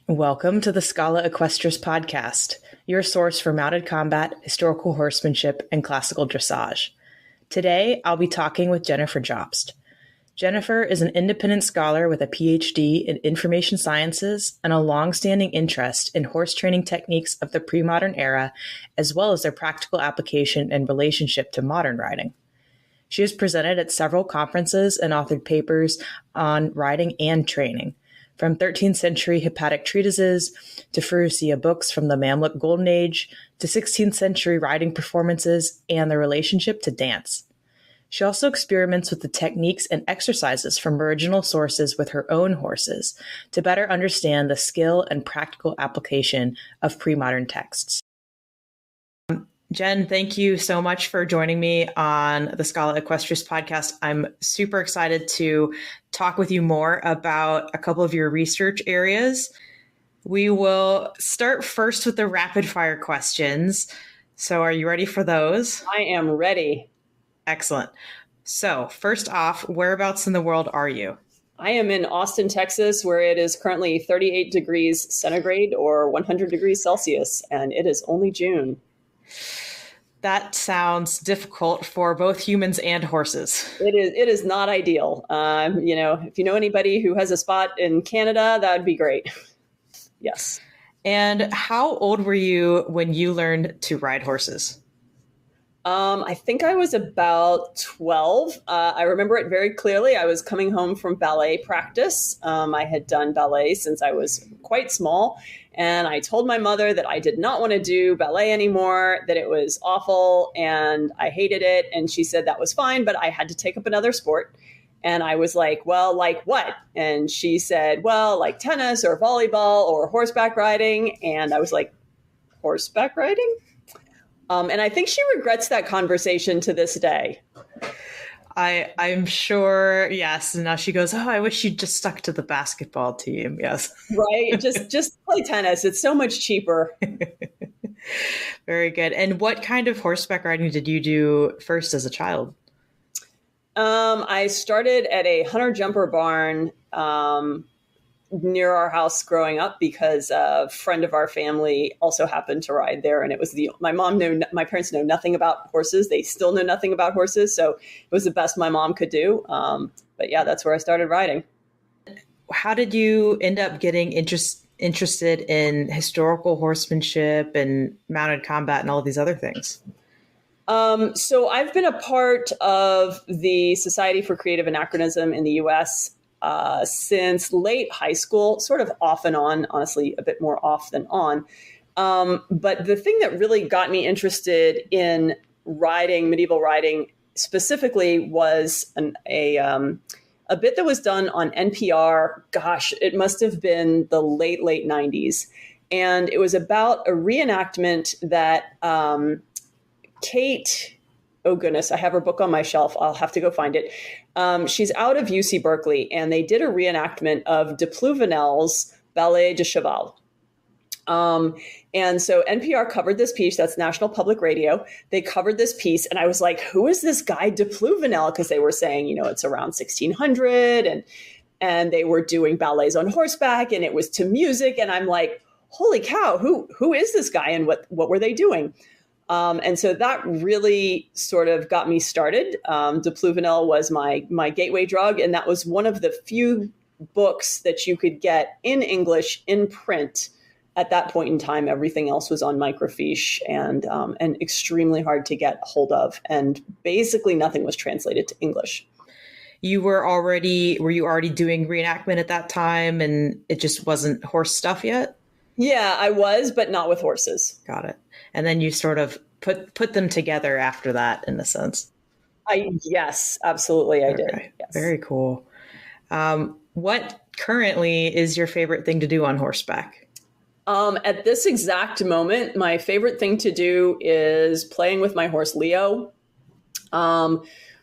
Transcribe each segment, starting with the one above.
Welcome to the Schola Equestris podcast, your source for mounted combat, historical horsemanship, and classical dressage. Today, I'll be talking with Jennifer Jobst. Jennifer is an independent scholar with a PhD in information sciences and a long-standing interest in horse training techniques of the pre-modern era, as well as their practical application and relationship to modern riding. She has presented at several conferences and authored papers on riding and training, from 13th century hippiatric treatises to furusiyya books from the Mamluk Golden Age to 16th century riding performances and their relationship to dance. She also experiments with the techniques and exercises from original sources with her own horses to better understand the skill and practical application of pre-modern texts. Jen, thank you so much for joining me on the Schola Equestris podcast. I'm super excited to talk with you more about a couple of your research areas. We will start first with the rapid fire questions. So are you ready for those? I am ready. Excellent. So first off, whereabouts in the world are you? I am in Austin, Texas, where it is currently 38 degrees centigrade or 100 degrees Celsius, and it is only June. That sounds difficult for both humans and horses. It is not ideal. If you know anybody who has a spot in Canada, that would be great. Yes. And how old were you when you learned to ride horses? I think I was about 12. I remember it very clearly. I was coming home from ballet practice. I had done ballet since I was quite small. And I told my mother that I did not want to do ballet anymore, that it was awful and I hated it. And she said that was fine, but I had to take up another sport. And I was like, well, like what? And she said, well, like tennis or volleyball or horseback riding. And I was like, horseback riding? And I think she regrets that conversation to this day. I'm sure, yes. And now she goes, oh, I wish you'd just stuck to the basketball team. Yes. Right. Just play tennis. It's so much cheaper. Very good. And what kind of horseback riding did you do first as a child? I started at a hunter jumper barn near our house growing up because a friend of our family also happened to ride there. And it was my parents know nothing about horses. They still know nothing about horses. So it was the best my mom could do. But yeah, that's where I started riding. How did you end up getting interested in historical horsemanship and mounted combat and all of these other things? So I've been a part of the Society for Creative Anachronism in the U.S. Since late high school, sort of off and on, honestly, a bit more off than on. But the thing that really got me interested in riding, medieval riding specifically, was a bit that was done on NPR. Gosh, it must have been the late 90s. And it was about a reenactment that Kate, oh goodness, I have her book on my shelf. I'll have to go find it. She's out of UC Berkeley, and they did a reenactment of de Pluvinel's Ballet de Cheval. And so NPR covered this piece. That's National Public Radio. They covered this piece, and I was like, who is this guy de Pluvinel? Because they were saying, it's around 1600, and they were doing ballets on horseback, and it was to music. And I'm like, holy cow, who is this guy, and what were they doing? And so that really sort of got me started. De Pluvinel was my gateway drug, and that was one of the few books that you could get in English in print at that point in time. Everything else was on microfiche and extremely hard to get hold of, and basically nothing was translated to English. Were you already doing reenactment at that time, and it just wasn't horse stuff yet? Yeah, I was, but not with horses. Got it. And then you sort of put them together after that, in a sense. Yes, absolutely, I did. Yes. Very cool. What currently is your favorite thing to do on horseback? At this exact moment, my favorite thing to do is playing with my horse, Leo.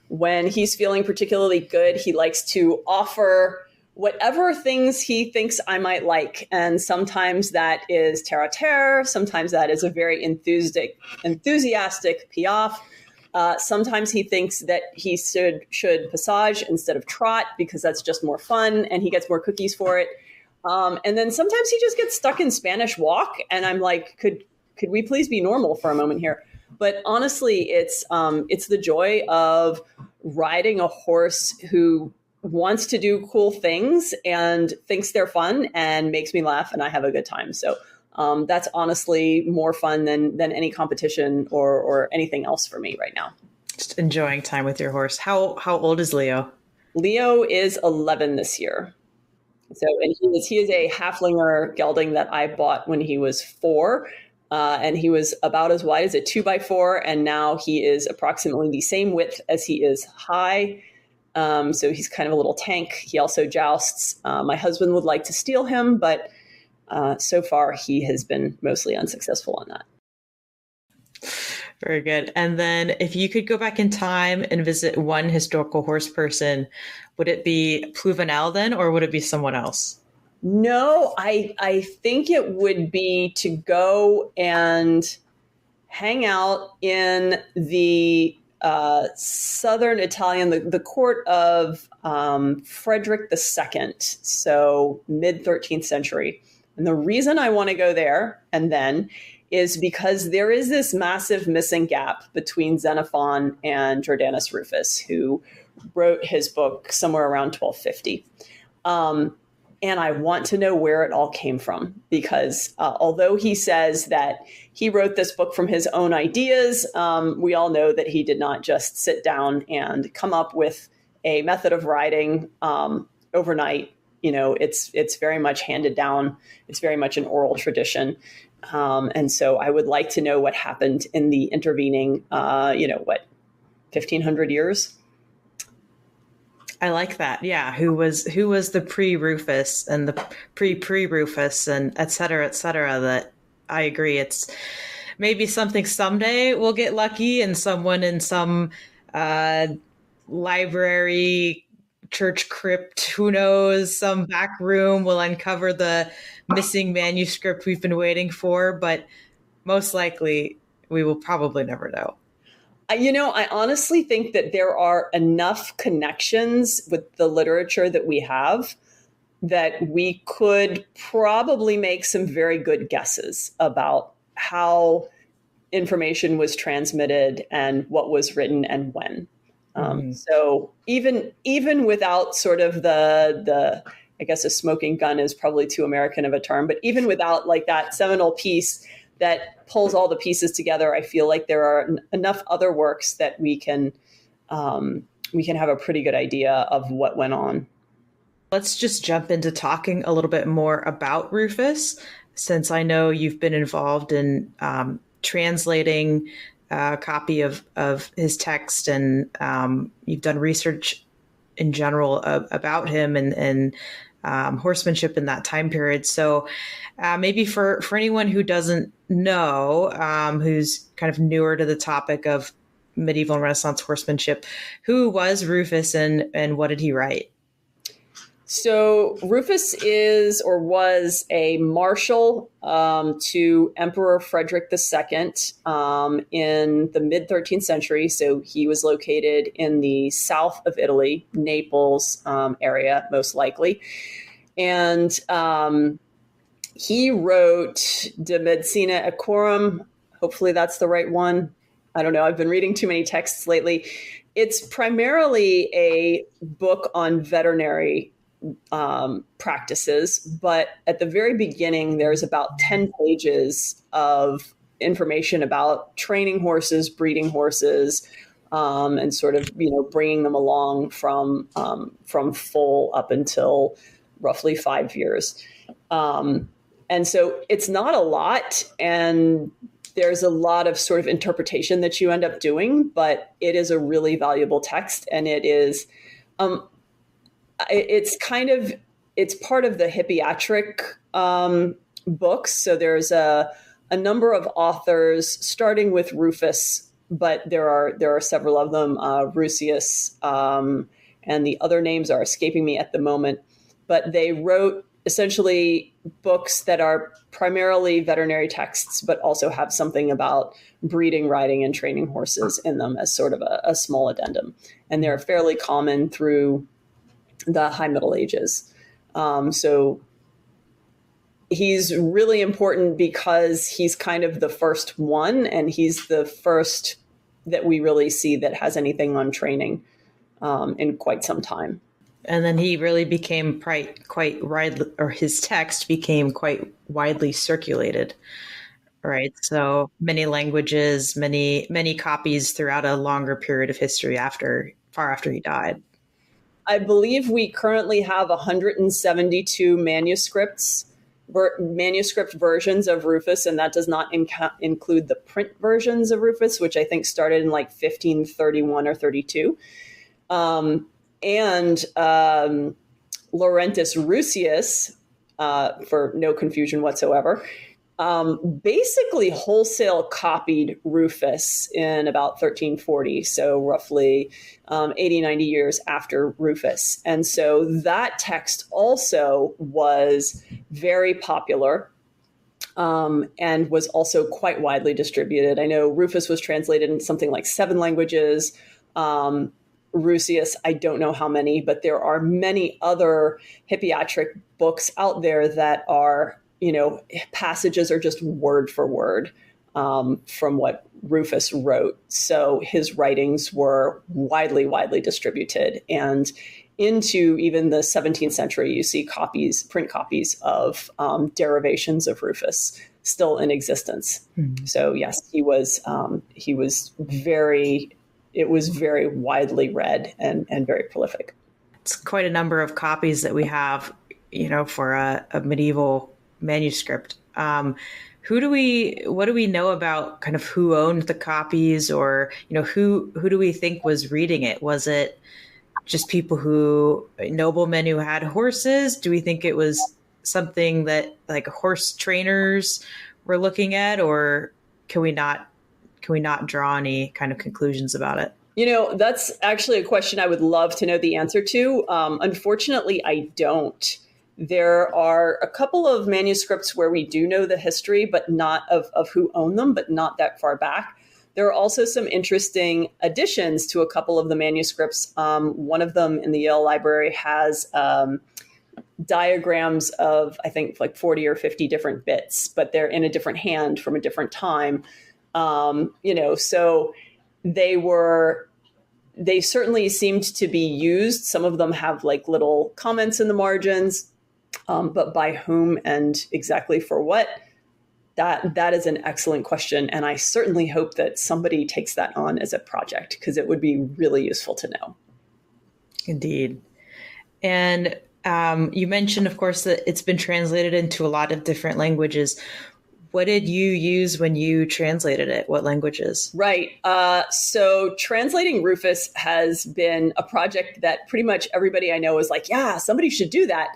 When he's feeling particularly good, he likes to offer whatever things he thinks I might like. And sometimes that is terre-à-terre. Sometimes that is a very enthusiastic piaffe. Sometimes he thinks that he should passage instead of trot because that's just more fun and he gets more cookies for it. And then sometimes he just gets stuck in Spanish walk, and I'm like, could we please be normal for a moment here? But honestly, it's the joy of riding a horse who wants to do cool things and thinks they're fun and makes me laugh, and I have a good time. So that's honestly more fun than any competition or anything else for me right now. Just enjoying time with your horse. How old is Leo? Leo is 11 this year. So, and he is a halflinger gelding that I bought when he was 4. And he was about as wide as a 2x4. And now he is approximately the same width as he is high. So he's kind of a little tank. He also jousts. My husband would like to steal him, but so far he has been mostly unsuccessful on that. Very good. And then if you could go back in time and visit one historical horse person, would it be Pluvinel then, or would it be someone else? No, I think it would be to go and hang out in the southern Italian, the court of Frederick II, so mid 13th century. And the reason I want to go there and then is because there is this massive missing gap between Xenophon and Jordanus Ruffus, who wrote his book somewhere around 1250. And I want to know where it all came from, because although he says that he wrote this book from his own ideas, we all know that he did not just sit down and come up with a method of writing overnight. You know, it's very much handed down. It's very much an oral tradition. And so I would like to know what happened in the intervening, 1,500 years? I like that. Yeah. Who was the pre-Rufus and the pre-Rufus and et cetera, that I agree. It's maybe something someday we'll get lucky and someone in some library, church crypt, who knows, some back room will uncover the missing manuscript we've been waiting for. But most likely we will probably never know. I honestly think that there are enough connections with the literature that we have that we could probably make some very good guesses about how information was transmitted and what was written and when. So even without sort of the I guess a smoking gun is probably too American of a term, but even without like that seminal piece that pulls all the pieces together, I feel like there are enough other works that we can have a pretty good idea of what went on. Let's just jump into talking a little bit more about Rufus, since I know you've been involved in translating a copy of his text, and you've done research in general about him and horsemanship in that time period. So maybe for anyone who doesn't know, who's kind of newer to the topic of medieval and Renaissance horsemanship, who was Rufus and what did he write? So Rufus is or was a marshal to Emperor Frederick II in the mid 13th century. So he was located in the south of Italy, Naples area, most likely. And he wrote De Medicina Equorum. Hopefully that's the right one. I don't know. I've been reading too many texts lately. It's primarily a book on veterinary practices, but at the very beginning, there's about 10 pages of information about training horses, breeding horses, and sort of, bringing them along from foal up until roughly 5 years. And so it's not a lot, and there's a lot of sort of interpretation that you end up doing, but it is a really valuable text, and it is, it's part of the hippiatric books. So there's a number of authors, starting with Rufus, but there are several of them, Rusius, and the other names are escaping me at the moment. But they wrote essentially books that are primarily veterinary texts, but also have something about breeding, riding, and training horses in them as sort of a small addendum. And they're fairly common through the High Middle Ages. So he's really important because he's kind of the first one, and he's the first that we really see that has anything on training in quite some time. And then he really became quite widely, or his text became quite widely circulated, right? So many languages, many copies throughout a longer period of history far after he died. I believe we currently have 172 manuscript versions of Ruffus, and that does not include the print versions of Ruffus, which I think started in like 1531 or 32. And Laurentus Rusius, for no confusion whatsoever, basically wholesale copied Ruffus in about 1340, so roughly 80, 90 years after Ruffus. And so that text also was very popular and was also quite widely distributed. I know Ruffus was translated in something like 7 languages. Rusius, I don't know how many, but there are many other hippiatric books out there that are, passages are just word for word from what Ruffus wrote. So his writings were widely distributed. And into even the 17th century, you see print copies of derivations of Ruffus still in existence. Mm-hmm. So yes, it was very widely read and very prolific. It's quite a number of copies that we have, for a medieval manuscript. What do we know about kind of who owned the copies, or, who do we think was reading it? Was it just noblemen who had horses? Do we think it was something that like horse trainers were looking at, or can we not draw any kind of conclusions about it? That's actually a question I would love to know the answer to. Unfortunately, I don't. There are a couple of manuscripts where we do know the history, but not of who owned them, but not that far back. There are also some interesting additions to a couple of the manuscripts. One of them in the Yale Library has diagrams of, I think, like 40 or 50 different bits, but they're in a different hand from a different time. So they certainly seemed to be used. Some of them have like little comments in the margins, but by whom and exactly for what? That is an excellent question. And I certainly hope that somebody takes that on as a project, because it would be really useful to know. Indeed. And you mentioned, of course, that it's been translated into a lot of different languages. What did you use when you translated it? What languages? Right. So translating Ruffus has been a project that pretty much everybody I know is like, yeah, somebody should do that.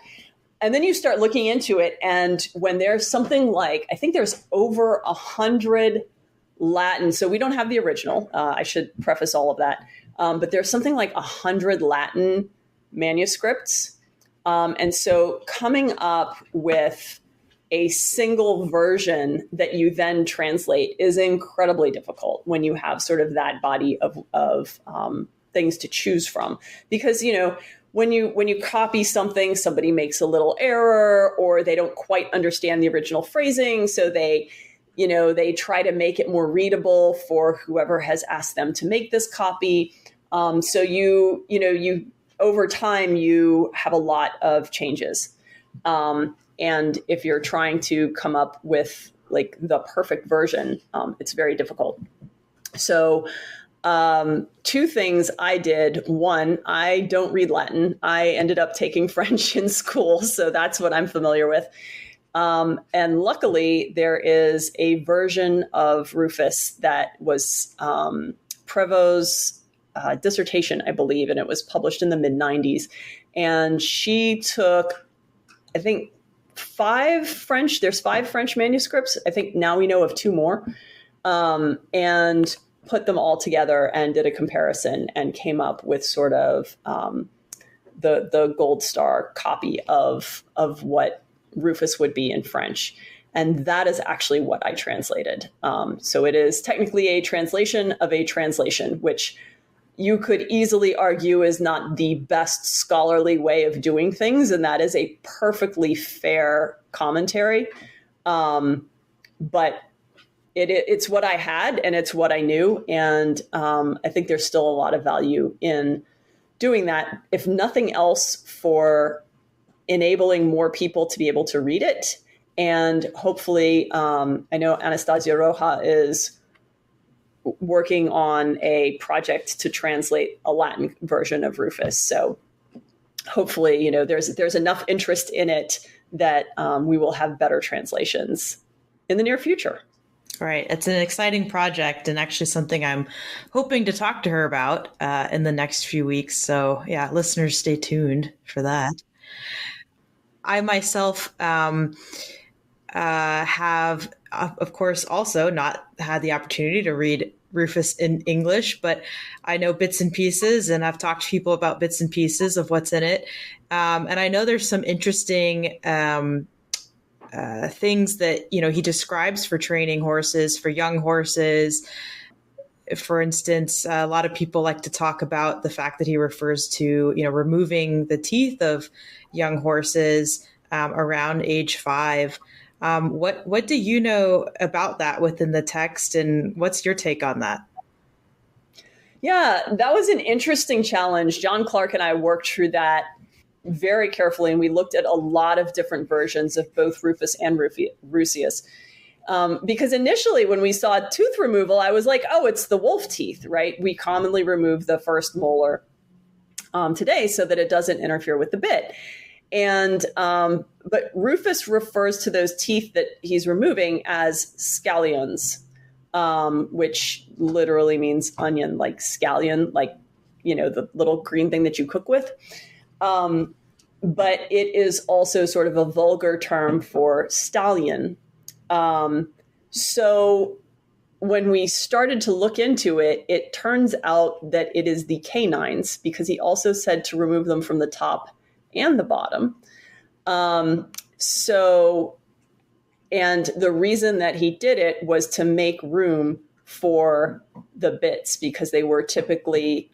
And then you start looking into it. And when there's something like, I think there's over 100 Latin. So we don't have the original. I should preface all of that. But there's something like 100 Latin manuscripts. And so coming up with a single version that you then translate is incredibly difficult when you have sort of that body of things to choose from. Because, when you copy something, somebody makes a little error, or they don't quite understand the original phrasing. So they try to make it more readable for whoever has asked them to make this copy. So you over time, you have a lot of changes. And if you're trying to come up with like the perfect version, it's very difficult. So 2 things I did. One, I don't read Latin. I ended up taking French in school, so that's what I'm familiar with. And luckily, there is a version of Ruffus that was Prévost's dissertation, I believe, and it was published in the mid-90s. And she took, I think, 5 French. There's 5 French manuscripts. I think now we know of 2 more, and put them all together and did a comparison and came up with sort of the gold star copy of what Ruffus would be in French. And that is actually what I translated. So it is technically a translation of a translation, which you could easily argue is not the best scholarly way of doing things, and that is a perfectly fair commentary. But it's what I had, and it's what I knew, and I think there's still a lot of value in doing that, if nothing else, for enabling more people to be able to read it. And hopefully, I know Anastasia Roja is working on a project to translate a Latin version of Ruffus. So hopefully, there's enough interest in it that we will have better translations in the near future. Right. It's an exciting project, and actually something I'm hoping to talk to her about in the next few weeks. So yeah, listeners, stay tuned for that. I myself have, of course, also not had the opportunity to read Ruffus in English, but I know bits and pieces, and I've talked to people about bits and pieces of what's in it. And I know there's some interesting things that, he describes for training horses, for young horses. For instance, a lot of people like to talk about the fact that he refers to, removing the teeth of young horses around age 5. What do you know about that within the text, and what's your take on that? Yeah, that was an interesting challenge. John Clark and I worked through that very carefully, and we looked at a lot of different versions of both Ruffus and Rusius. Because initially when we saw tooth removal, I was like, oh, it's the wolf teeth, right? We commonly remove the first molar today so that it doesn't interfere with the bit. And but Ruffus refers to those teeth that he's removing as scallions, which literally means onion, like scallion, like, the little green thing that you cook with. But it is also sort of a vulgar term for stallion. So when we started to look into it, it turns out that it is the canines, because he also said to remove them from the top and the bottom. And the reason that he did it was to make room for the bits, because they were typically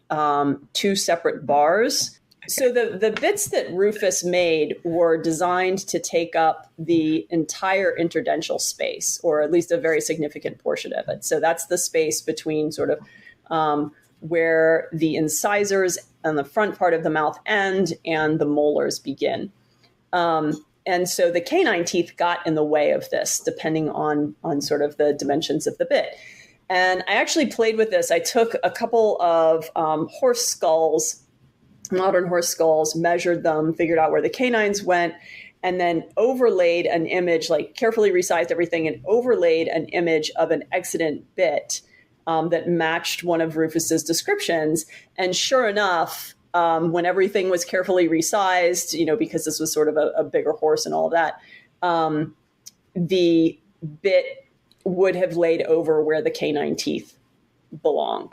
2 separate bars. So the bits that Ruffus made were designed to take up the entire interdental space, or at least a very significant portion of it. So that's the space between sort of where the incisors and the front part of the mouth end and the molars begin. And so the canine teeth got in the way of this, depending on sort of the dimensions of the bit. And I actually played with this. I took a couple of horse skulls, modern horse skulls, measured them, figured out where the canines went, and then overlaid an image, like carefully resized everything and overlaid an image of an excident bit that matched one of Ruffus's descriptions. And sure enough, when everything was carefully resized, because this was sort of a bigger horse and all of that, the bit would have laid over where the canine teeth belong.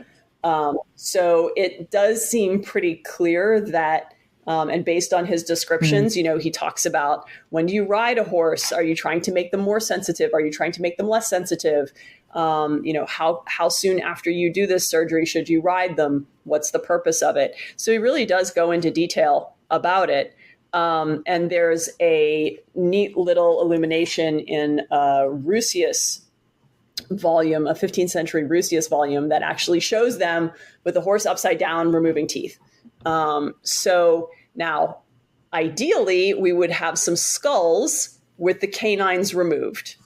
So it does seem pretty clear that, and based on his descriptions, he talks about, when do you ride a horse? Are you trying to make them more sensitive? Are you trying to make them less sensitive? How soon after you do this surgery should you ride them? What's the purpose of it? So he really does go into detail about it. And there's a neat little illumination in Rusius volume, a 15th century Rusius volume, that actually shows them with the horse upside down removing teeth. So now, ideally, we would have some skulls with the canines removed.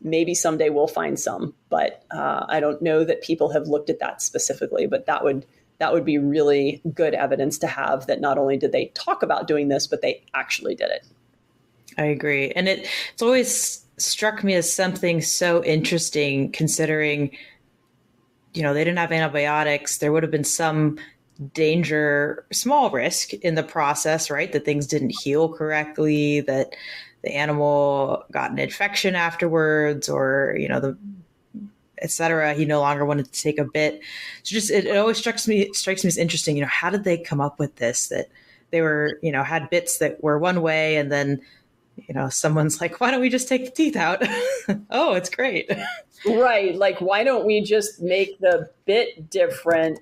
Maybe someday we'll find some, but I don't know that people have looked at that specifically. But that would be really good evidence to have, that not only did they talk about doing this, but they actually did it. I agree. And it's always struck me as something so interesting, considering, they didn't have antibiotics. There would have been some danger, small risk in the process, right? That things didn't heal correctly, that the animal got an infection afterwards, or, et cetera. He no longer wanted to take a bit. So it always strikes me as interesting, how did they come up with this, that they were, had bits that were one way, and then, someone's like, why don't we just take the teeth out? Oh, it's great. Right. Like, why don't we just make the bit different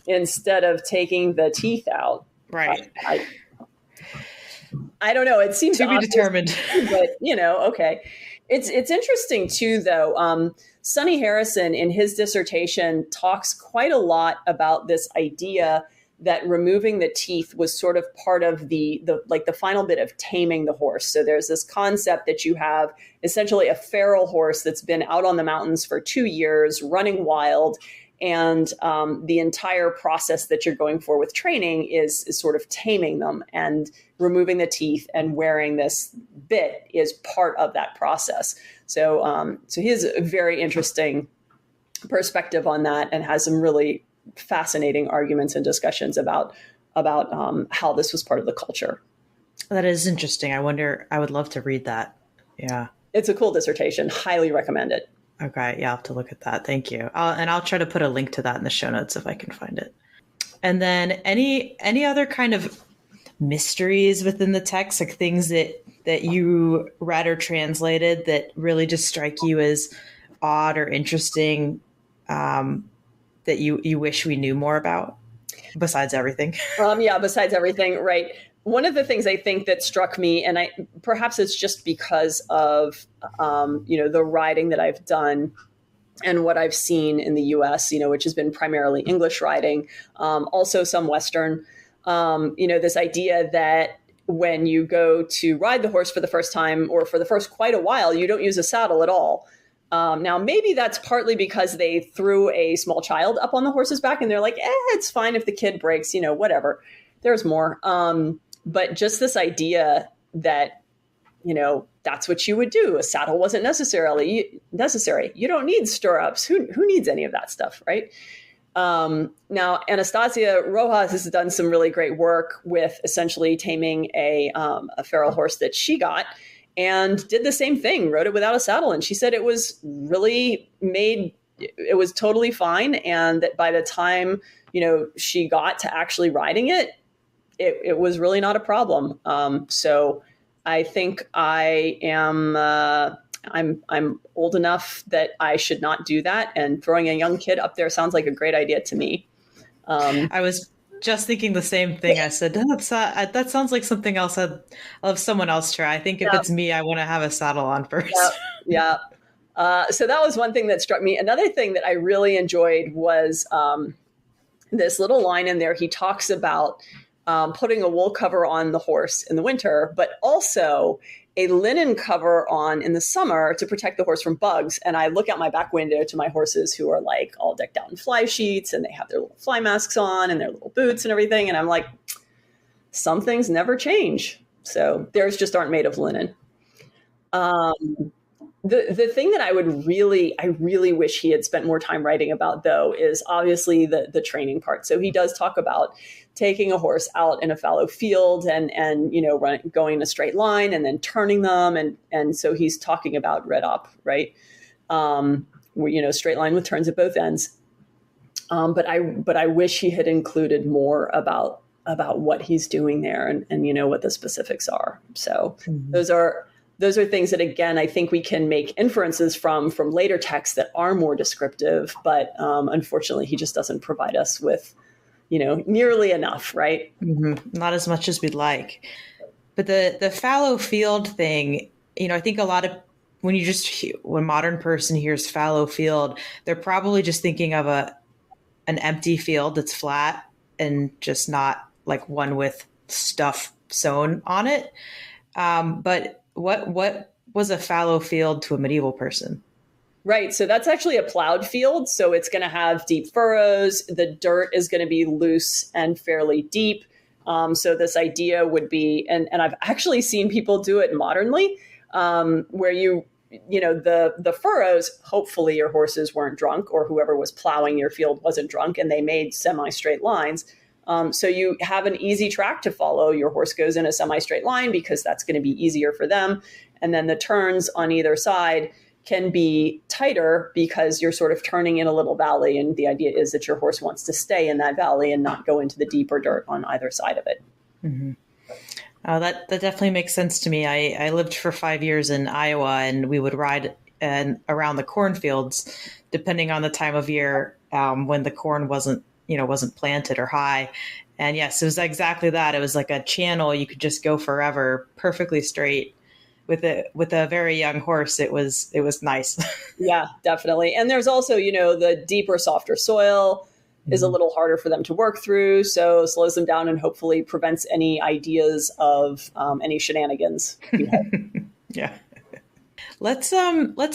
instead of taking the teeth out. Right. I don't know. It seems to be determined, but okay. It's interesting too, though. Sonny Harrison in his dissertation talks quite a lot about this idea that removing the teeth was sort of part of the final bit of taming the horse. So there's this concept that you have essentially a feral horse that's been out on the mountains for 2 years, running wild. And the entire process that you're going for with training is sort of taming them, and removing the teeth and wearing this bit is part of that process. So he has a very interesting perspective on that, and has some really fascinating arguments and discussions about how this was part of the culture. That is interesting. I would love to read that. Yeah. It's a cool dissertation. Highly recommend it. Okay. Yeah. I'll have to look at that. Thank you. And I'll try to put a link to that in the show notes if I can find it. And then any other kind of mysteries within the text, like things that you read or translated that really just strike you as odd or interesting, that you wish we knew more about, besides everything? Besides everything, right. One of the things I think that struck me, and perhaps it's just because of the riding that I've done and what I've seen in the U.S., which has been primarily English riding, also some Western. This idea that when you go to ride the horse for the first time, or for the first quite a while, you don't use a saddle at all. Now, maybe that's partly because they threw a small child up on the horse's back and they're like, it's fine if the kid breaks, whatever. There's more. But just this idea that, that's what you would do. A saddle wasn't necessary. You don't need stirrups. Who needs any of that stuff, right? Now, Anastasia Rojas has done some really great work with essentially taming a feral horse that she got, and did the same thing, rode it without a saddle. And she said it was it was totally fine. And that by the time, she got to actually riding it, it was really not a problem. So I think I'm old enough that I should not do that. And throwing a young kid up there sounds like a great idea to me. I was just thinking the same thing. I said, that sounds like something else I'll have someone else try. I think if it's me, I want to have a saddle on first. Yeah. So that was one thing that struck me. Another thing that I really enjoyed was this little line in there. He talks about putting a wool cover on the horse in the winter, but also a linen cover on in the summer to protect the horse from bugs. And I look out my back window to my horses, who are like all decked out in fly sheets, and they have their little fly masks on and their little boots and everything. And I'm like, some things never change. So theirs just aren't made of linen. The thing that I really wish he had spent more time writing about, though, is obviously the training part. So he does talk about taking a horse out in a fallow field and going in a straight line and then turning them. And so he's talking about red op, right? Straight line with turns at both ends. But I wish he had included more about what he's doing there and what the specifics are. So those are things that, again, I think we can make inferences from later texts that are more descriptive, but unfortunately, he just doesn't provide us with, nearly enough, right? Mm-hmm. Not as much as we'd like. But the fallow field thing, I think a lot of when modern person hears fallow field, they're probably just thinking of an empty field that's flat and just not like one with stuff sewn on it. But what was a fallow field to a medieval person? Right. So that's actually a plowed field. So it's going to have deep furrows. The dirt is going to be loose and fairly deep. So this idea would be, and I've actually seen people do it modernly, where the furrows, hopefully your horses weren't drunk, or whoever was plowing your field wasn't drunk, and they made semi-straight lines. So you have an easy track to follow. Your horse goes in a semi-straight line because that's going to be easier for them. And then the turns on either side can be tighter because you're sort of turning in a little valley. And the idea is that your horse wants to stay in that valley and not go into the deeper dirt on either side of it. Mm-hmm. That definitely makes sense to me. I lived for 5 years in Iowa, and we would ride around the cornfields, depending on the time of year, when the corn wasn't wasn't planted or high. And yes, it was exactly that. It was like a channel. You could just go forever, perfectly straight. With a very young horse, it was nice. Yeah, definitely. And there's also, the deeper, softer soil is a little harder for them to work through. So slows them down and hopefully prevents any ideas of any shenanigans. Yeah. Let's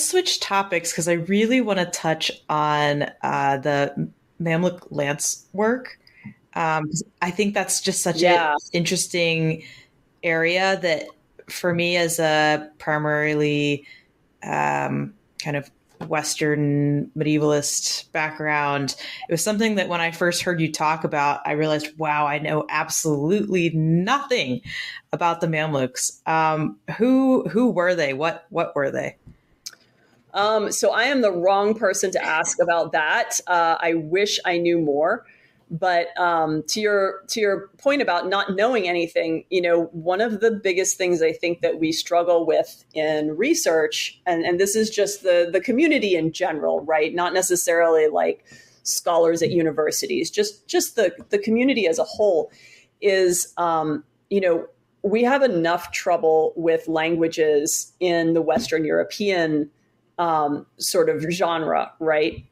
switch topics because I really want to touch on the Mamluk Lancework. I think that's just such an interesting area that for me as a primarily kind of Western medievalist background, it was something that when I first heard you talk about, I realized, wow, I know absolutely nothing about the Mamluks. Who were they? What were they? So I am the wrong person to ask about that. I wish I knew more. But to your point about not knowing anything, one of the biggest things I think that we struggle with in research, and this is just the community in general, right? Not necessarily like scholars at universities, just the community as a whole is, we have enough trouble with languages in the Western European sort of genre, right?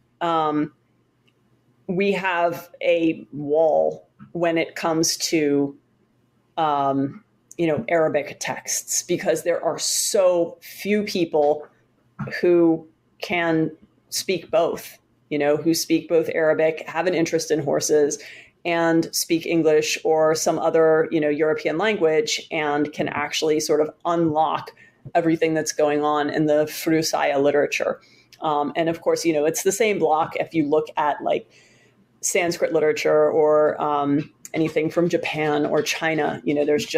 We have a wall when it comes to, Arabic texts because there are so few people who can speak both, who speak both Arabic, have an interest in horses, and speak English or some other, European language and can actually sort of unlock everything that's going on in the furusiyya literature. And of course, it's the same block if you look at like Sanskrit literature or anything from Japan or China. There's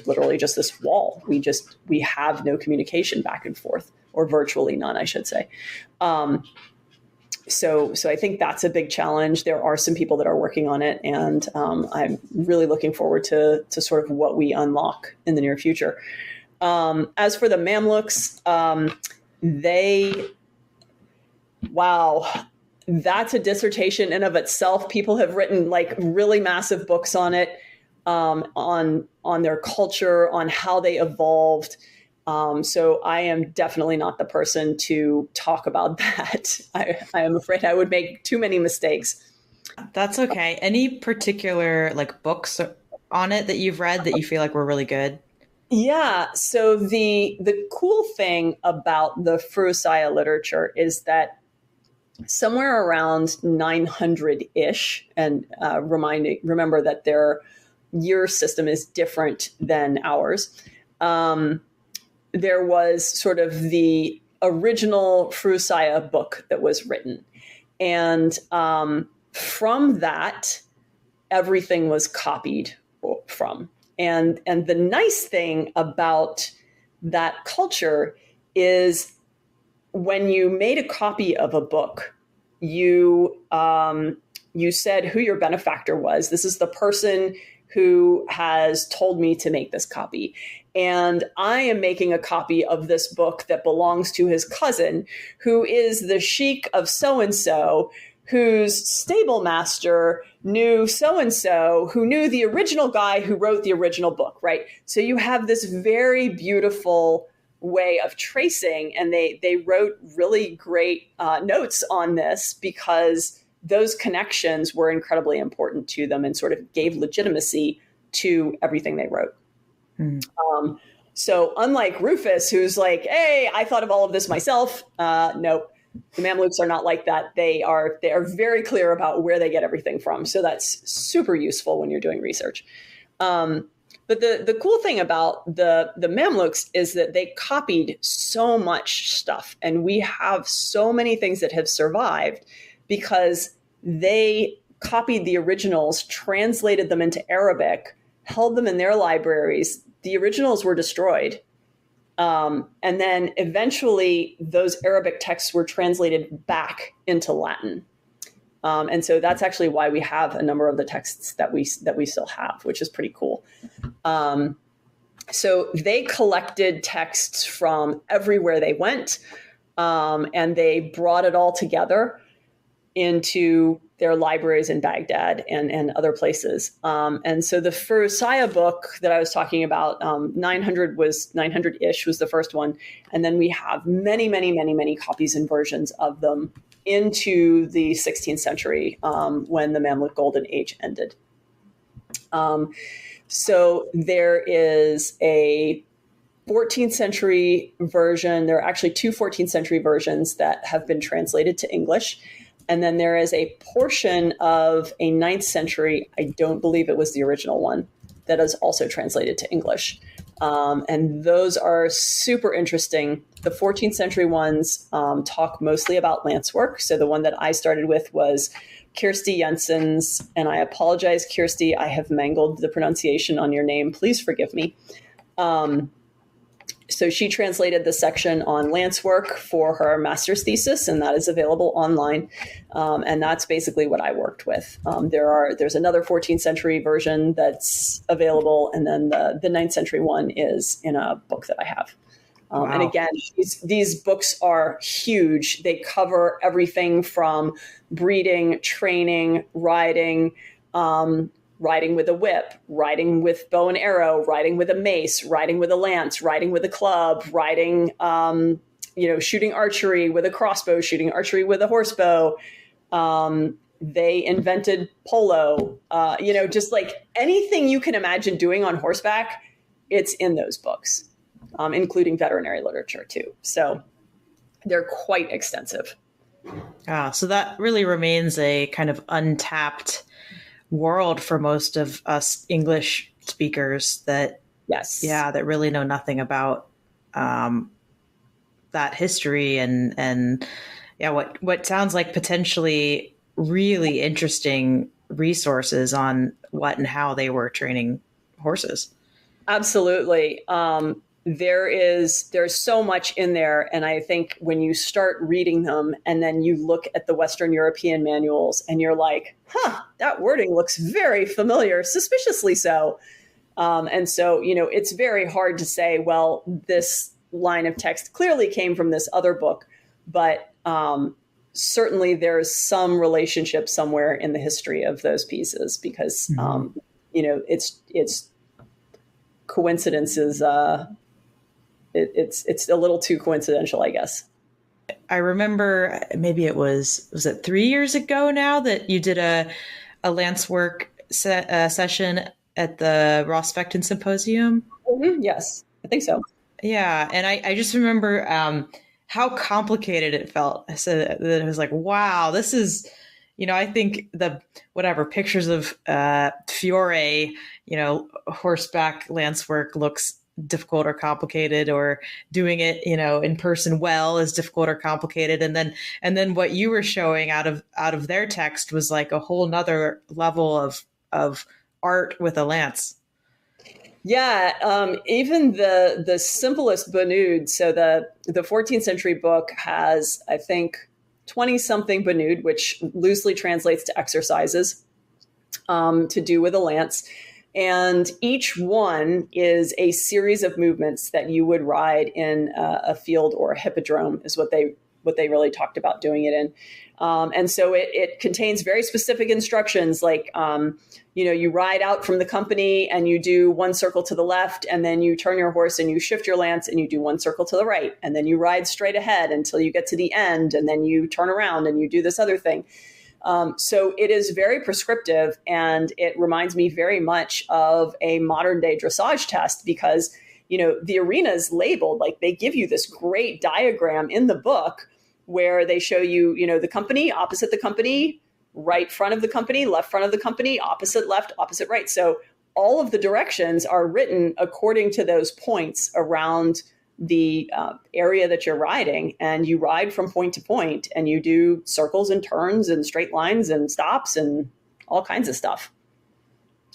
literally just this wall. We have no communication back and forth, or virtually none, I should say. So I think that's a big challenge. There are some people that are working on it, and I'm really looking forward to sort of what we unlock in the near future. As for the Mamluks, that's a dissertation in of itself. People have written like really massive books on it, on their culture, on how they evolved. So I am definitely not the person to talk about that. I am afraid I would make too many mistakes. That's okay. Any particular like books on it that you've read that you feel like were really good? Yeah. So the cool thing about the furusiyya literature is that somewhere around 900-ish, and remember that their year system is different than ours. There was sort of the original furusiyya book that was written. And from that, everything was copied from. And the nice thing about that culture is when you made a copy of a book, you said who your benefactor was. This is the person who has told me to make this copy. And I am making a copy of this book that belongs to his cousin, who is the sheik of so-and-so, whose stable master knew so-and-so, who knew the original guy who wrote the original book, right? So you have this very beautiful way of tracing, and they wrote really great notes on this because those connections were incredibly important to them and sort of gave legitimacy to everything they wrote. So unlike Ruffus, who's like, hey, I thought of all of this myself. Nope. The Mamluks are not like that. They are very clear about where they get everything from. So that's super useful when you're doing research. But the cool thing about the Mamluks is that they copied so much stuff. And we have so many things that have survived because they copied the originals, translated them into Arabic, held them in their libraries. The originals were destroyed. And then eventually those Arabic texts were translated back into Latin. And so that's actually why we have a number of the texts that we still have, which is pretty cool. So they collected texts from everywhere they went, and they brought it all together into their libraries in Baghdad and other places. And so the furusiyya book that I was talking about, 900-ish was the first one. And then we have many, many, many, many copies and versions of them into the 16th century when the Mamluk Golden Age ended. So there is a 14th century version. There are actually two 14th century versions that have been translated to English. And then there is a portion of a 9th century, I don't believe it was the original one, that is also translated to English. And those are super interesting. The 14th century ones talk mostly about lance work. So the one that I started with was Kirsty Jensen's, and I apologize, Kirsty, I have mangled the pronunciation on your name. Please forgive me. So she translated the section on lance work for her master's thesis, and that is available online. And that's basically what I worked with. There's another 14th century version that's available, and then the 9th century one is in a book that I have. Wow. And again, these books are huge. They cover everything from breeding, training, riding, riding with a whip, riding with bow and arrow, riding with a mace, riding with a lance, riding with a club, riding, shooting archery with a crossbow, shooting archery with a horsebow. They invented polo, just like anything you can imagine doing on horseback, it's in those books, including veterinary literature too. So they're quite extensive. So that really remains a kind of untapped world for most of us English speakers that really know nothing about that history and what sounds like potentially really interesting resources on what and how they were training horses. Absolutely. There's so much in there. And I think when you start reading them and then you look at the Western European manuals and you're like, that wording looks very familiar, suspiciously so. And so, it's very hard to say, well, this line of text clearly came from this other book, but certainly there's some relationship somewhere in the history of those pieces because, it's coincidences. It's a little too coincidental, I guess. I remember maybe was it 3 years ago now that you did a Lancework session at the Ross Fecton Symposium? Mm-hmm. Yes, I think so. Yeah. And I just remember how complicated it felt. So that it was like, wow, this is, I think pictures of Fiore, horseback Lancework looks difficult or complicated, or doing it, in person well is difficult or complicated. And then what you were showing out of their text was like a whole nother level of art with a lance. Yeah. Even the simplest banud. So the 14th century book has, I think, 20 something banud, which loosely translates to exercises to do with a lance. And each one is a series of movements that you would ride in a field or a hippodrome is what they really talked about doing it in. And so it contains very specific instructions like, you ride out from the company and you do one circle to the left, and then you turn your horse and you shift your lance and you do one circle to the right. And then you ride straight ahead until you get to the end. And then you turn around and you do this other thing. So it is very prescriptive, and it reminds me very much of a modern day dressage test because, the arena is labeled, like they give you this great diagram in the book where they show you, the company, opposite the company, right front of the company, left front of the company, opposite left, opposite right. So all of the directions are written according to those points around the area that you're riding, and you ride from point to point and you do circles and turns and straight lines and stops and all kinds of stuff.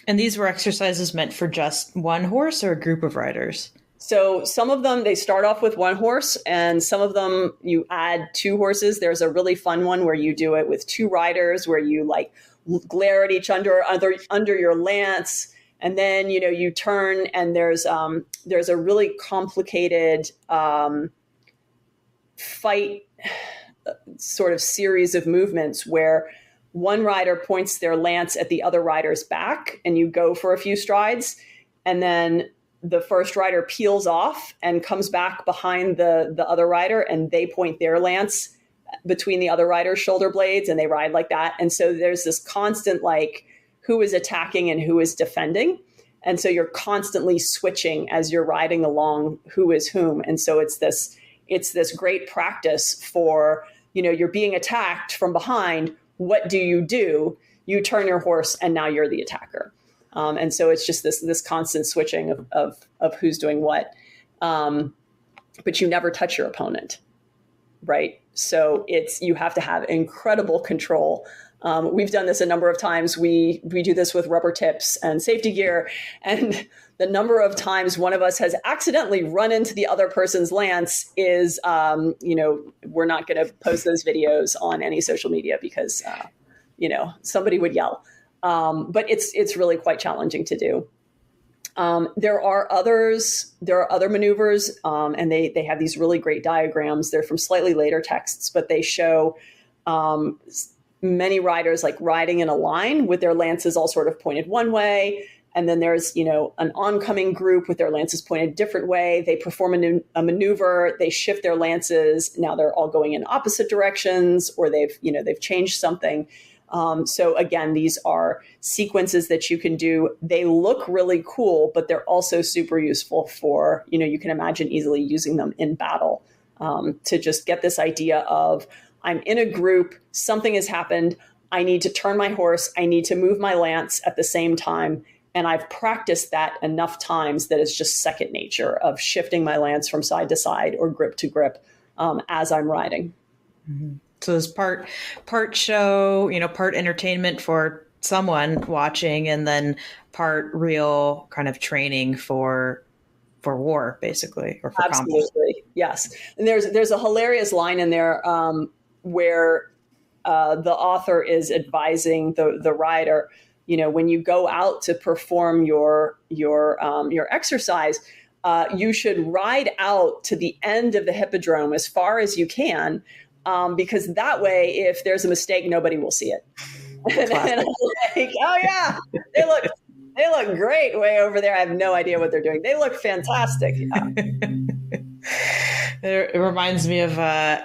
And these were exercises meant for just one horse or a group of riders? So some of them, they start off with one horse, and some of them you add two horses. There's a really fun one where you do it with two riders, where you like glare at each under your lance. And then, you turn, and there's a really complicated fight sort of series of movements where one rider points their lance at the other rider's back, and you go for a few strides, and then the first rider peels off and comes back behind the other rider, and they point their lance between the other rider's shoulder blades, and they ride like that. And so there's this constant, like, who is attacking and who is defending. And so you're constantly switching as you're riding along who is whom. And so it's this great practice for, you're being attacked from behind. What do? You turn your horse, and now you're the attacker. And so it's just this constant switching of who's doing what. But you never touch your opponent, right? So you have to have incredible control. We've done this a number of times. We do this with rubber tips and safety gear. And the number of times one of us has accidentally run into the other person's lance is, we're not going to post those videos on any social media because, somebody would yell. But it's really quite challenging to do. There are other maneuvers, and they have these really great diagrams. They're from slightly later texts, but they show many riders like riding in a line with their lances all sort of pointed one way. And then there's, an oncoming group with their lances pointed a different way. They perform a maneuver, they shift their lances. Now they're all going in opposite directions, or they've changed something. So again, these are sequences that you can do. They look really cool, but they're also super useful for, you can imagine easily using them in battle, to just get this idea of, I'm in a group, something has happened, I need to turn my horse, I need to move my lance at the same time. And I've practiced that enough times that it's just second nature of shifting my lance from side to side or grip to grip as I'm riding. Mm-hmm. So there's part show, part entertainment for someone watching, and then part real kind of training for war, basically, or for Absolutely, combat. Yes. And there's a hilarious line in there where the author is advising the rider, when you go out to perform your exercise, you should ride out to the end of the hippodrome as far as you can, because that way, if there's a mistake, nobody will see it. And I'm like, oh yeah, they look great way over there. I have no idea what they're doing. They look fantastic. Yeah. It reminds me of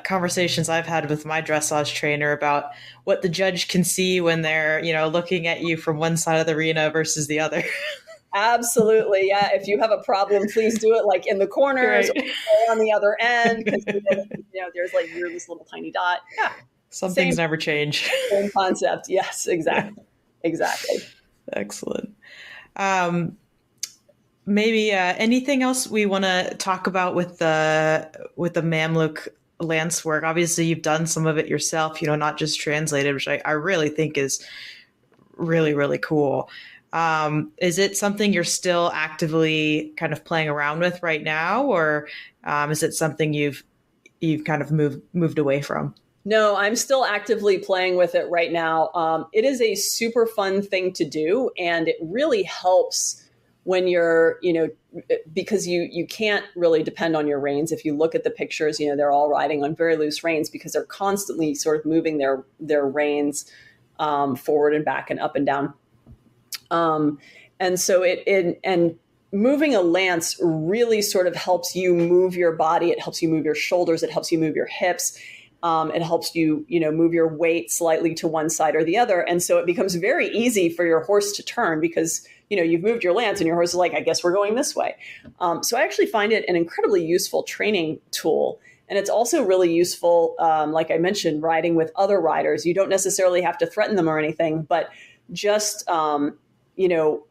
conversations I've had with my dressage trainer about what the judge can see when they're, looking at you from one side of the arena versus the other. Absolutely. Yeah. If you have a problem, please do it like in the corners or on the other end, because there's like this little tiny dot. Yeah. Some things never change. Same concept. Yes, exactly. Exactly. Excellent. Maybe anything else we want to talk about with the Mamluk Lancework? Obviously, you've done some of it yourself, not just translated, which I really think is really, really cool. Is it something you're still actively kind of playing around with right now, or is it something you've kind of moved away from? No, I'm still actively playing with it right now. It is a super fun thing to do, and it really helps when you're, because you can't really depend on your reins. If you look at the pictures, they're all riding on very loose reins because they're constantly sort of moving their reins forward and back and up and down. And so and moving a lance really sort of helps you move your body. It helps you move your shoulders. It helps you move your hips. It helps you, move your weight slightly to one side or the other. And so it becomes very easy for your horse to turn because, you've moved your lance and your horse is like, I guess we're going this way. So I actually find it an incredibly useful training tool. And it's also really useful, like I mentioned, riding with other riders. You don't necessarily have to threaten them or anything, but just,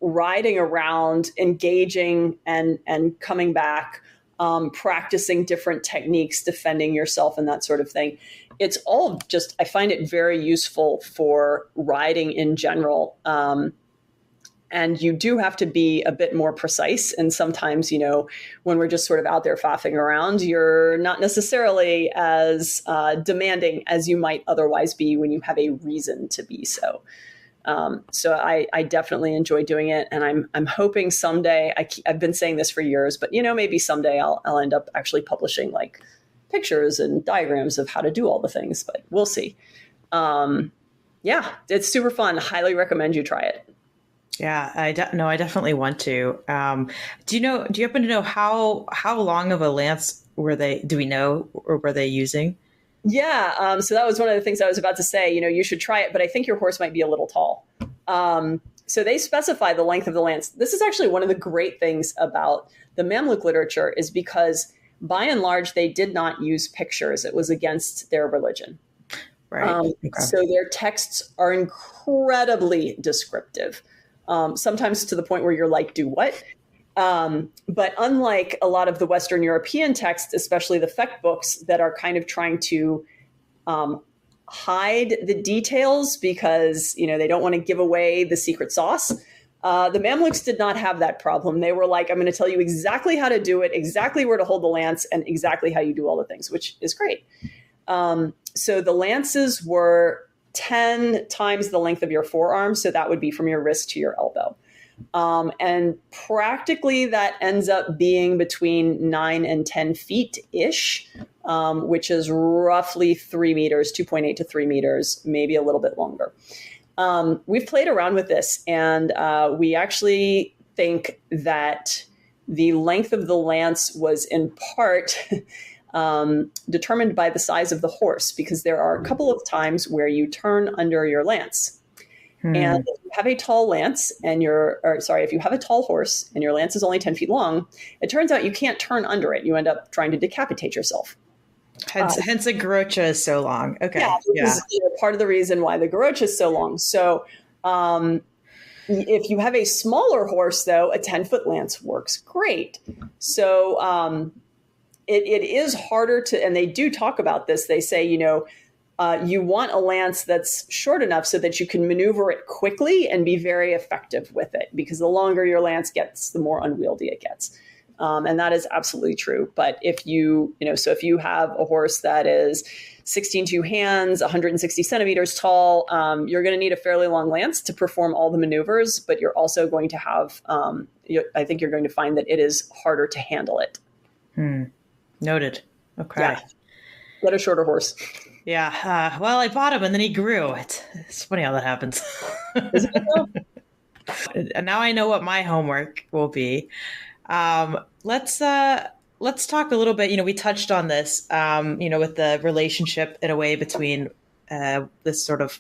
riding around, engaging and coming back, practicing different techniques, defending yourself and that sort of thing. It's all just, I find it very useful for riding in general. And you do have to be a bit more precise. And sometimes, when we're just sort of out there faffing around, you're not necessarily as demanding as you might otherwise be when you have a reason to be so. So I definitely enjoy doing it, and I'm hoping someday. I've been saying this for years, but maybe someday I'll end up actually publishing like pictures and diagrams of how to do all the things. But we'll see. Yeah, it's super fun. Highly recommend you try it. Yeah, no, I definitely want to. Do you happen to know how long of a lance do we know, or were they using? Yeah, so that was one of the things I was about to say. You should try it, but I think your horse might be a little tall. So they specify the length of the lance. This is actually one of the great things about the Mamluk literature, is because by and large, they did not use pictures. It was against their religion. Right. Okay. So their texts are incredibly descriptive, sometimes to the point where you're like, do what? But unlike a lot of the Western European texts, especially the Fecht books that are kind of trying to hide the details because, they don't want to give away the secret sauce, the Mamluks did not have that problem. They were like, I'm going to tell you exactly how to do it, exactly where to hold the lance, and exactly how you do all the things, which is great. So the lances were 10 times the length of your forearm. So that would be from your wrist to your elbow. And practically that ends up being between 9 and 10 feet-ish, which is roughly 3 meters, 2.8 to 3 meters, maybe a little bit longer. We've played around with this, and we actually think that the length of the lance was in part determined by the size of the horse, because there are a couple of times where you turn under your lance. And if you have a tall lance and if you have a tall horse and your lance is only 10 feet long, it turns out you can't turn under it. You end up trying to decapitate yourself. Hence a garrocha is so long. Okay. Yeah. This is part of the reason why the garrocha is so long. So if you have a smaller horse, though, a 10-foot lance works great. So it is harder to, and they do talk about this. They say, you want a lance that's short enough so that you can maneuver it quickly and be very effective with it, because the longer your lance gets, the more unwieldy it gets. And that is absolutely true. But if you have a horse that is 16-2 hands, 160 centimeters tall, you're going to need a fairly long lance to perform all the maneuvers, but you're also going to have, I think you're going to find that it is harder to handle it. Noted. Okay. Yeah. Get a shorter horse. Yeah. Well, I bought him and then he grew. It's funny how that happens. Is it? And now I know what my homework will be. Let's talk a little bit. We touched on this, with the relationship in a way between this sort of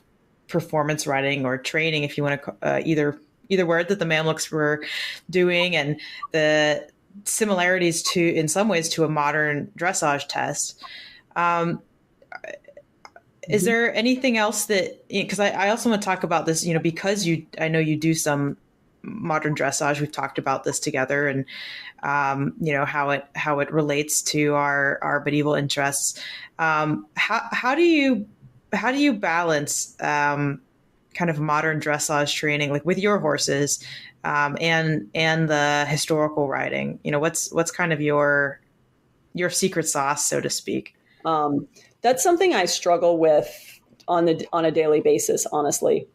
performance riding or training, if you want to either word that the Mamluks were doing, and the similarities in some ways to a modern dressage test. Is there anything else that, because I also want to talk about this, because I know you do some modern dressage. We've talked about this together, and how it relates to our medieval interests. How do you balance kind of modern dressage training, like with your horses, and the historical riding? What's kind of your secret sauce, so to speak? That's something I struggle with on a daily basis, honestly.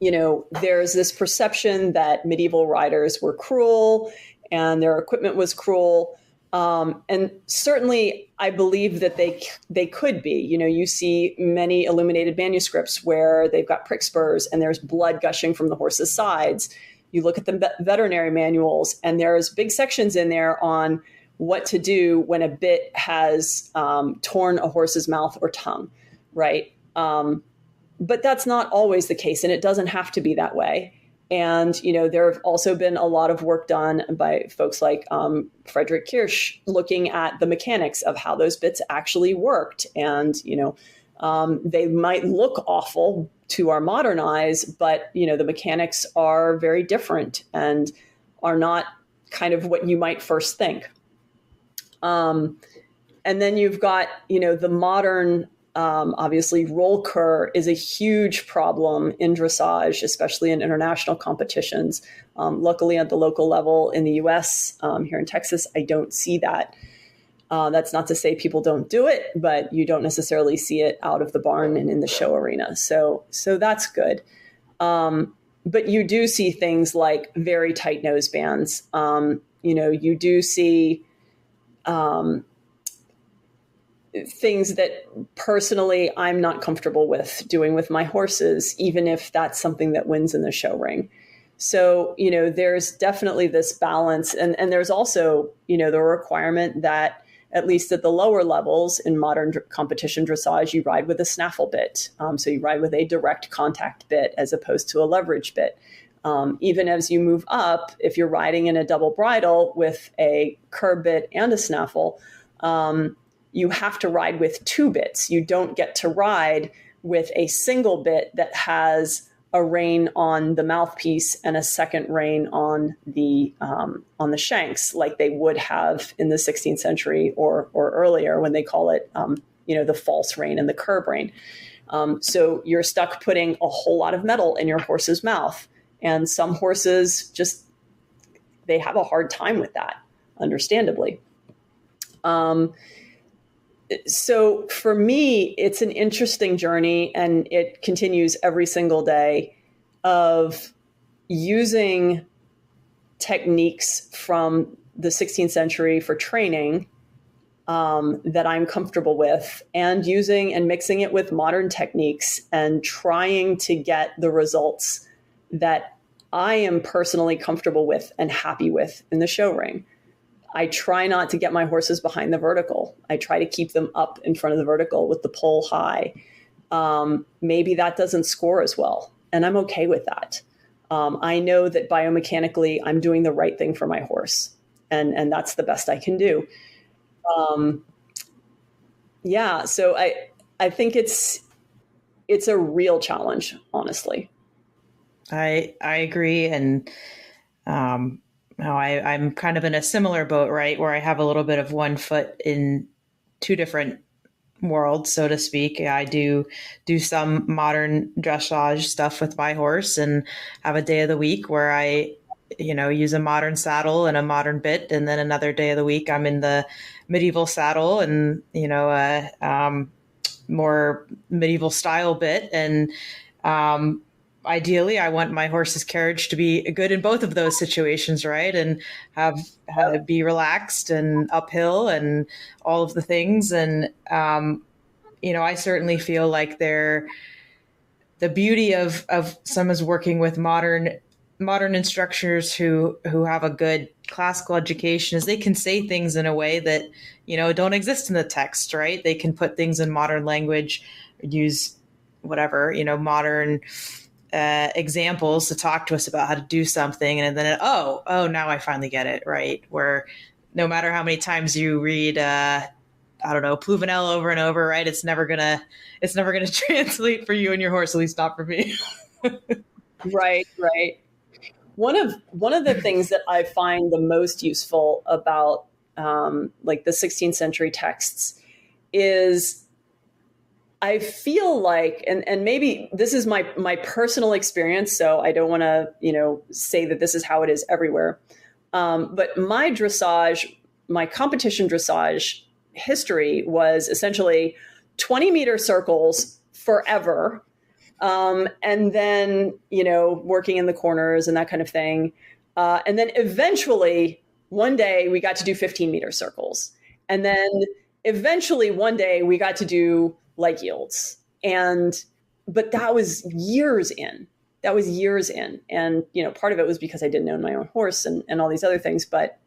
There's this perception that medieval riders were cruel and their equipment was cruel. And certainly I believe that they could be. You see many illuminated manuscripts where they've got prick spurs and there's blood gushing from the horse's sides. You look at the veterinary manuals and there's big sections in there on what to do when a bit has torn a horse's mouth or tongue, right? But that's not always the case, and it doesn't have to be that way. And, there have also been a lot of work done by folks like Friedrich Kirsch looking at the mechanics of how those bits actually worked. And, they might look awful to our modern eyes, but, the mechanics are very different and are not kind of what you might first think. And then you've got, the modern, obviously roll cur is a huge problem in dressage, especially in international competitions. Luckily at the local level in the US, here in Texas, I don't see that. That's not to say people don't do it, but you don't necessarily see it out of the barn and in the show arena. So that's good. But you do see things like very tight nose bands. You do see, things that personally I'm not comfortable with doing with my horses, even if that's something that wins in the show ring. So, there's definitely this balance. And there's also, the requirement that at least at the lower levels in modern competition dressage, you ride with a snaffle bit. So you ride with a direct contact bit as opposed to a leverage bit. Even as you move up, if you're riding in a double bridle with a curb bit and a snaffle, you have to ride with two bits. You don't get to ride with a single bit that has a rein on the mouthpiece and a second rein on the shanks, like they would have in the 16th century or earlier, when they call it the false rein and the curb rein. So you're stuck putting a whole lot of metal in your horse's mouth, and some horses they have a hard time with that, understandably. So for me, it's an interesting journey, and it continues every single day, of using techniques from the 16th century for training that I'm comfortable with, and using and mixing it with modern techniques and trying to get the results that I am personally comfortable with and happy with in the show ring. I try not to get my horses behind the vertical. I try to keep them up in front of the vertical with the pole high. Maybe that doesn't score as well, and I'm okay with that. I know that biomechanically I'm doing the right thing for my horse, and that's the best I can do. So I think it's a real challenge, honestly. I agree, and I'm kind of in a similar boat, right, where I have a little bit of one foot in two different worlds, so to speak. I do some modern dressage stuff with my horse, and have a day of the week where I, use a modern saddle and a modern bit, and then another day of the week I'm in the medieval saddle and more medieval style bit, and ideally, I want my horse's carriage to be good in both of those situations, right? And have be relaxed and uphill and all of the things. And, I certainly feel like the beauty of someone's working with modern instructors who have a good classical education is they can say things in a way that, don't exist in the text, right? They can put things in modern language, use whatever, modern examples to talk to us about how to do something, and then now I finally get it, right? Where no matter how many times you read Pluvinel over and over, right, it's never gonna translate for you and your horse, at least not for me. Right. One of the things that I find the most useful about the 16th century texts is, I feel like, and maybe this is my personal experience, so I don't want to, say that this is how it is everywhere. But my competition dressage history was essentially 20-meter circles forever. And then, working in the corners and that kind of thing. And then eventually one day we got to do 15-meter circles. And then eventually one day we got to do leg yields. But that was years in. And, part of it was because I didn't own my own horse and all these other things. But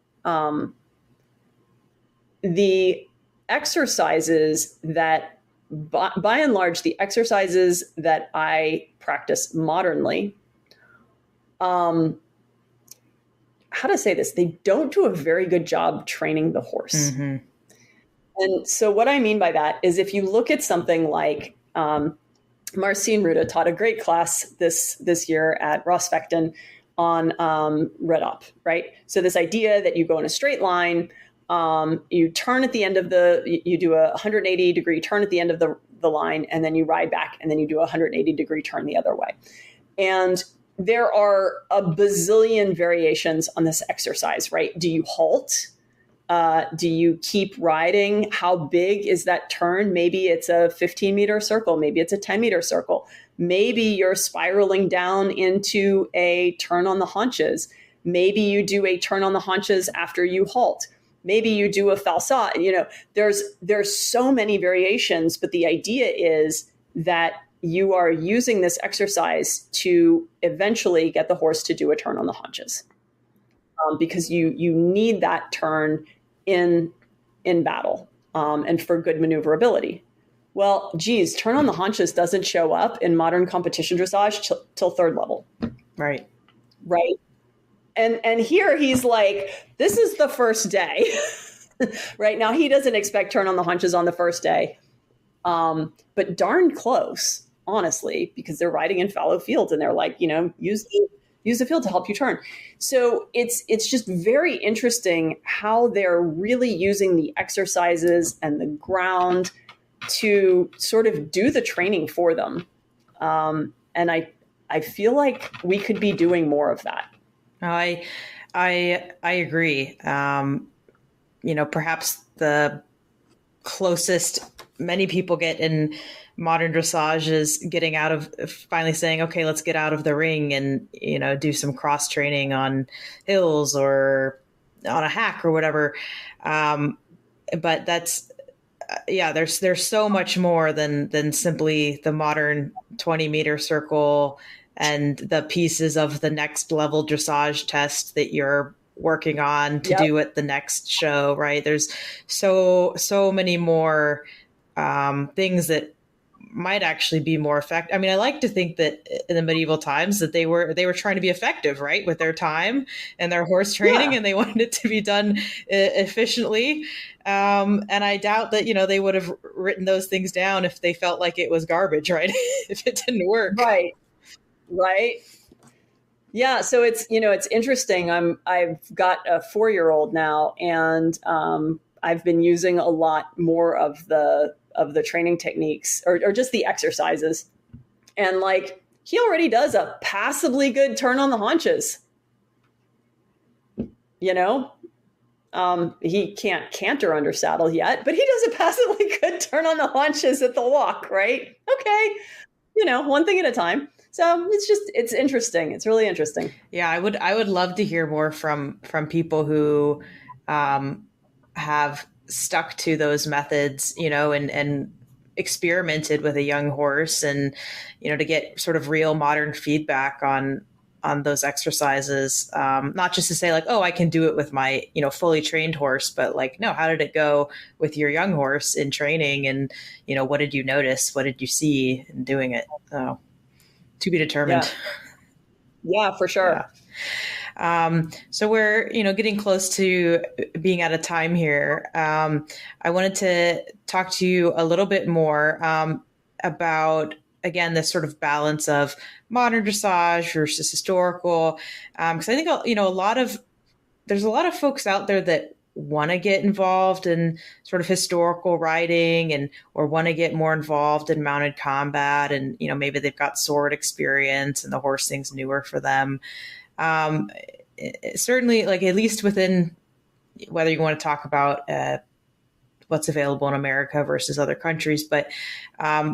the exercises that, by and large, the exercises that I practice modernly, how to say this, they don't do a very good job training the horse. Mm-hmm. And so what I mean by that is, if you look at something like Marcin Ruda taught a great class this year at Rossfechten on Red Up, right? So this idea that you go in a straight line, you turn at the end of you do a 180 degree turn at the end of the line, and then you ride back, and then you do a 180 degree turn the other way. And there are a bazillion variations on this exercise, right? Do you halt? Do you keep riding? How big is that turn? Maybe it's a 15-meter circle. Maybe it's a 10-meter circle. Maybe you're spiraling down into a turn on the haunches. Maybe you do a turn on the haunches after you halt. maybe you do a falsat. There's so many variations, but the idea is that you are using this exercise to eventually get the horse to do a turn on the haunches, because you need that turn in battle, and for good maneuverability. Well, geez, turn on the haunches doesn't show up in modern competition dressage till third level. Right. Right. And here he's like, this is the first day. Right now, he doesn't expect turn on the haunches on the first day. But darn close, honestly, because they're riding in fallow fields and they're like, use the field to help you turn. So it's just very interesting how they're really using the exercises and the ground to sort of do the training for them. And I feel like we could be doing more of that. I agree. Perhaps the closest many people get in modern dressage is getting out of, finally saying, okay, let's get out of the ring and, do some cross training on hills or on a hack or whatever. But that's, there's so much more than simply the modern 20-meter circle and the pieces of the next level dressage test that you're working on to do at the next show, right? There's so many more things that might actually be more effective. I mean, I like to think that in the medieval times that they were trying to be effective, right, with their time and their horse training, and they wanted it to be done efficiently. And I doubt that, they would have written those things down if they felt like it was garbage, right? If it didn't work. Right. Yeah. So it's interesting. I've got a 4-year-old now, and I've been using a lot more of the training techniques or just the exercises. And like, he already does a passably good turn on the haunches. He can't canter under saddle yet, but he does a passably good turn on the haunches at the walk, right? Okay. One thing at a time. So it's interesting. It's really interesting. Yeah. I would love to hear more from people who have stuck to those methods, and experimented with a young horse, and, to get sort of real modern feedback on those exercises. Not just to say like, oh, I can do it with my, fully trained horse, but like, no, how did it go with your young horse in training? And, what did you notice? What did you see in doing it? So to be determined. Yeah, for sure. Yeah. So we're, getting close to being out of time here. I wanted to talk to you a little bit more about, again, this sort of balance of modern dressage versus historical. Because I think, there's a lot of folks out there that want to get involved in sort of historical riding or want to get more involved in mounted combat. And, maybe they've got sword experience and the horse thing's newer for them. Certainly, like, at least within, whether you want to talk about what's available in America versus other countries, but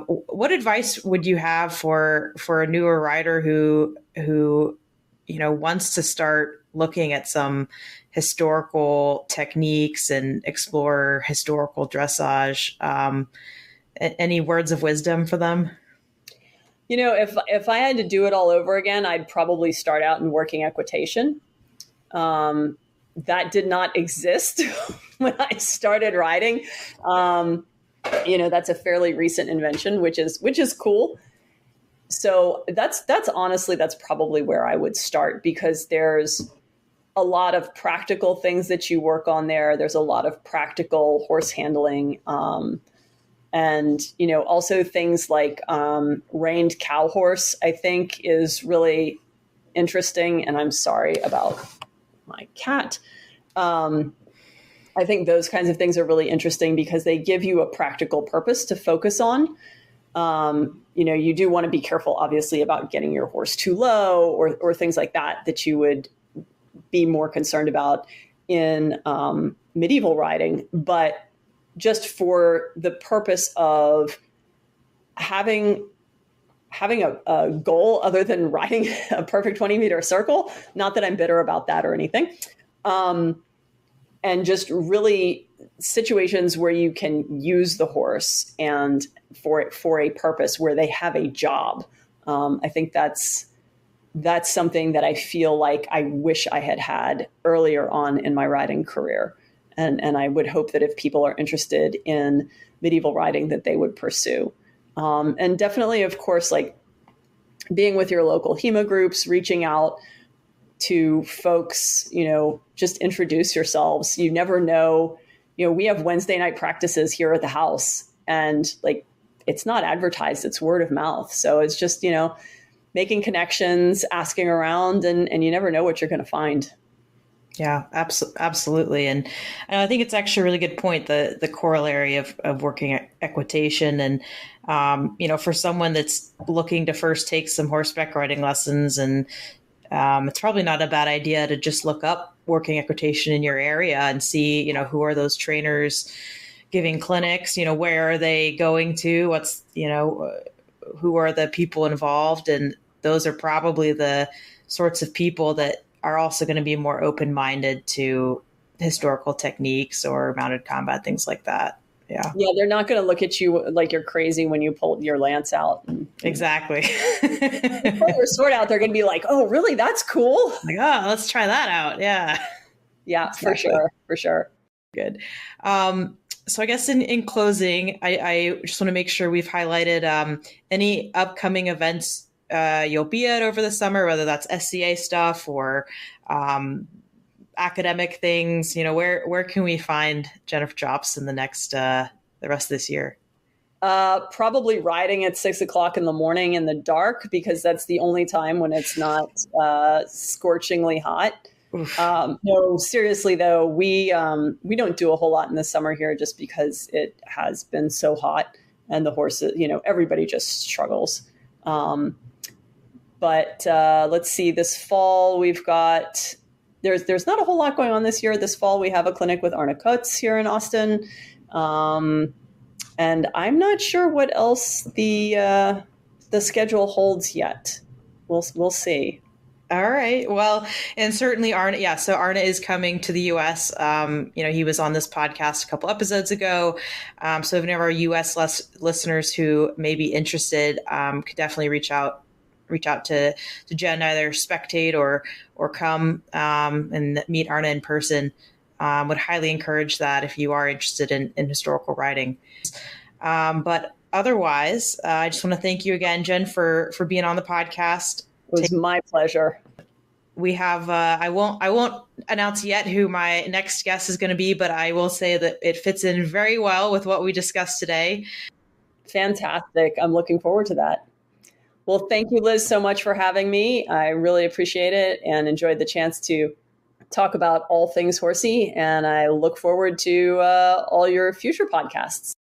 what advice would you have for a newer rider who wants to start looking at some historical techniques and explore historical dressage? Any words of wisdom for them? If I had to do it all over again, I'd probably start out in working equitation. That did not exist when I started riding. That's a fairly recent invention, which is cool. So that's probably where I would start, because there's a lot of practical things that you work on there. There's a lot of practical horse handling. And, also things like reined cow horse, I think, is really interesting. And I'm sorry about my cat. I think those kinds of things are really interesting because they give you a practical purpose to focus on. You do want to be careful, obviously, about getting your horse too low or things like that you would be more concerned about in medieval riding. But just for the purpose of having a goal other than riding a perfect 20-meter circle, not that I'm bitter about that or anything. and just really situations where you can use the horse and for a purpose where they have a job. I think that's something that I feel like I wish I had had earlier on in my riding career. And I would hope that if people are interested in medieval riding, that they would pursue. And definitely, of course, like being with your local HEMA groups, reaching out to folks, just introduce yourselves. You never know, we have Wednesday night practices here at the house, and like, it's not advertised, it's word of mouth. So it's just, making connections, asking around, and you never know what you're going to find. Yeah, absolutely. And I think it's actually a really good point, the corollary of working at equitation. And, for someone that's looking to first take some horseback riding lessons, and it's probably not a bad idea to just look up working equitation in your area and see, who are those trainers giving clinics, where are they going to, what's, who are the people involved. And those are probably the sorts of people that are also going to be more open-minded to historical techniques or mounted combat, things like that. Yeah. Yeah. They're not going to look at you like you're crazy when you pull your lance out. Exactly. You pull your sword out, they're going to be like, oh, really? That's cool. Like, oh, let's try that out. Yeah. Yeah, exactly. For sure. Good. So I guess in closing, I just want to make sure we've highlighted any upcoming events you'll be at over the summer, whether that's SCA stuff or academic things. Where can we find Jennifer Jobst in the rest of this year? Probably riding at 6 o'clock in the morning in the dark, because that's the only time when it's not scorchingly hot. No, seriously though, we don't do a whole lot in the summer here just because it has been so hot and the horses, everybody just struggles. But let's see, this fall we've got, there's not a whole lot going on this year. This fall we have a clinic with Arne Kutz here in Austin. And I'm not sure what else the schedule holds yet. We'll see. All right. Well, and certainly Arne. Yeah. So Arne is coming to the U.S. He was on this podcast a couple episodes ago. So if any of our U.S. listeners who may be interested, could definitely reach out to Jenn, either spectate or come and meet Arne in person. Would highly encourage that if you are interested in historical writing. But otherwise, I just want to thank you again, Jenn, for being on the podcast. It was my pleasure. We have, I won't announce yet who my next guest is going to be, but I will say that it fits in very well with what we discussed today. Fantastic. I'm looking forward to that. Well, thank you, Liz, so much for having me. I really appreciate it and enjoyed the chance to talk about all things horsey. And I look forward to all your future podcasts.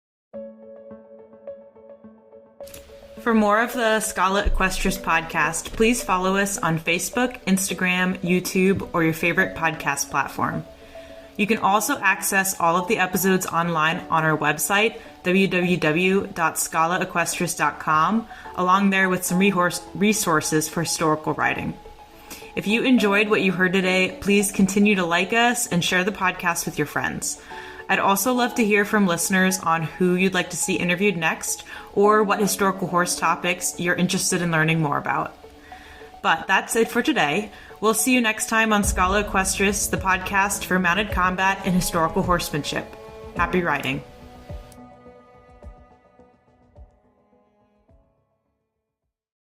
For more of the Schola Equestris podcast, please follow us on Facebook, Instagram, YouTube, or your favorite podcast platform. You can also access all of the episodes online on our website, www.scholaequestris.com, along there with some resources for historical writing. If you enjoyed what you heard today, please continue to like us and share the podcast with your friends. I'd also love to hear from listeners on who you'd like to see interviewed next, or what historical horse topics you're interested in learning more about. But that's it for today. We'll see you next time on Schola Equestris, the podcast for mounted combat and historical horsemanship. Happy riding.